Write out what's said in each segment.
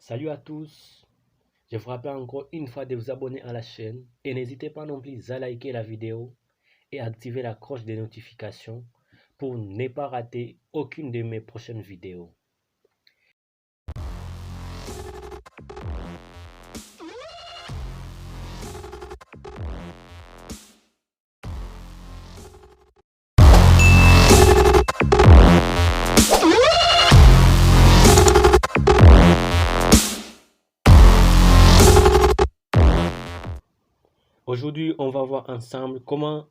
Salut à tous, je vous rappelle encore une fois de vous abonner à la chaîne et n'hésitez pas non plus à liker la vidéo et activer la cloche des notifications pour ne pas rater aucune de mes prochaines vidéos. Aujourd'hui, on va voir ensemble comment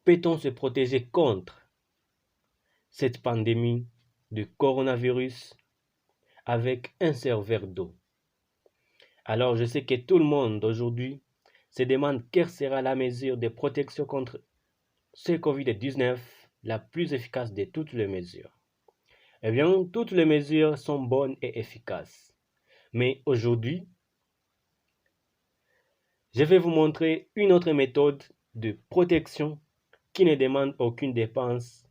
peut-on se protéger contre cette pandémie de coronavirus avec un seul verre d'eau. Alors, je sais que tout le monde aujourd'hui se demande quelle sera la mesure de protection contre ce Covid-19 la plus efficace de toutes les mesures. Eh bien, toutes les mesures sont bonnes et efficaces. Mais aujourd'hui, je vais vous montrer une autre méthode de protection qui ne demande aucune dépense.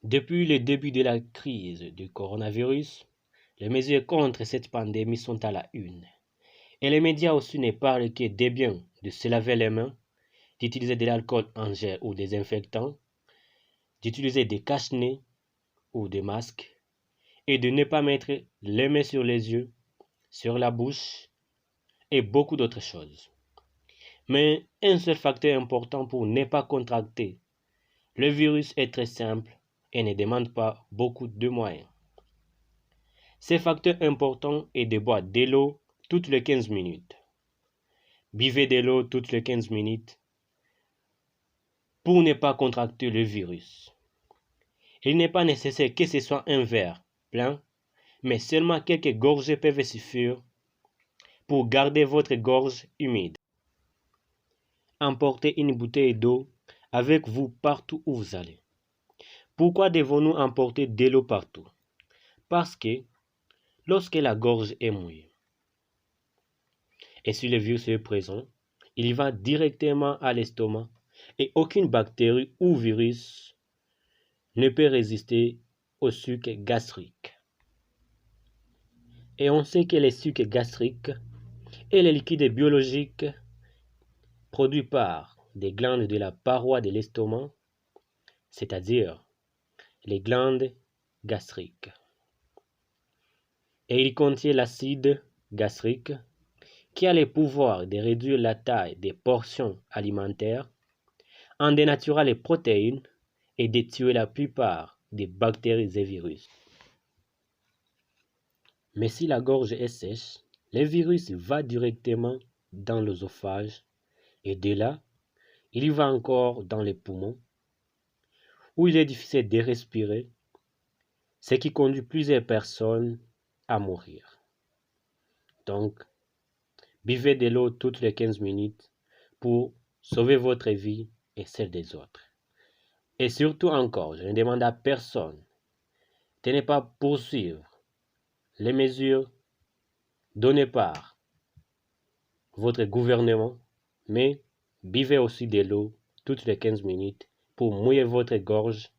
Depuis le début de la crise du coronavirus, les mesures contre cette pandémie sont à la une. Et les médias aussi ne parlent que des biens de se laver les mains, d'utiliser de l'alcool en gel ou désinfectant, d'utiliser des cache-nez ou des masques, et de ne pas mettre les mains sur les yeux, sur la bouche et beaucoup d'autres choses. Mais un seul facteur important pour ne pas contracter le virus est très simple et ne demande pas beaucoup de moyens. Ce facteur important est de boire de l'eau toutes les 15 minutes. Buvez de l'eau toutes les 15 minutes pour ne pas contracter le virus. Il n'est pas nécessaire que ce soit un verre plein, mais seulement quelques gorgées peuvent suffire pour garder votre gorge humide. Emportez une bouteille d'eau avec vous partout où vous allez. Pourquoi devons-nous emporter de l'eau partout? Parce que lorsque la gorge est mouillée et si le virus est présent, il va directement à l'estomac et aucune bactérie ou virus ne peut résister au suc gastrique. Et on sait que le suc gastrique est le liquide biologique produit par des glandes de la paroi de l'estomac, c'est-à-dire les glandes gastriques. Et il contient l'acide gastrique qui a le pouvoir de réduire la taille des portions alimentaires en dénaturant les protéines et de tuer la plupart des bactéries et virus. Mais si la gorge est sèche, le virus va directement dans l'œsophage et de là, il va encore dans les poumons où il est difficile de respirer, ce qui conduit plusieurs personnes à mourir. Donc, buvez de l'eau toutes les 15 minutes pour sauver votre vie et celle des autres. Et surtout encore, je ne demande à personne de ne pas poursuivre les mesures données par votre gouvernement, mais buvez aussi de l'eau toutes les 15 minutes pour mouiller votre gorge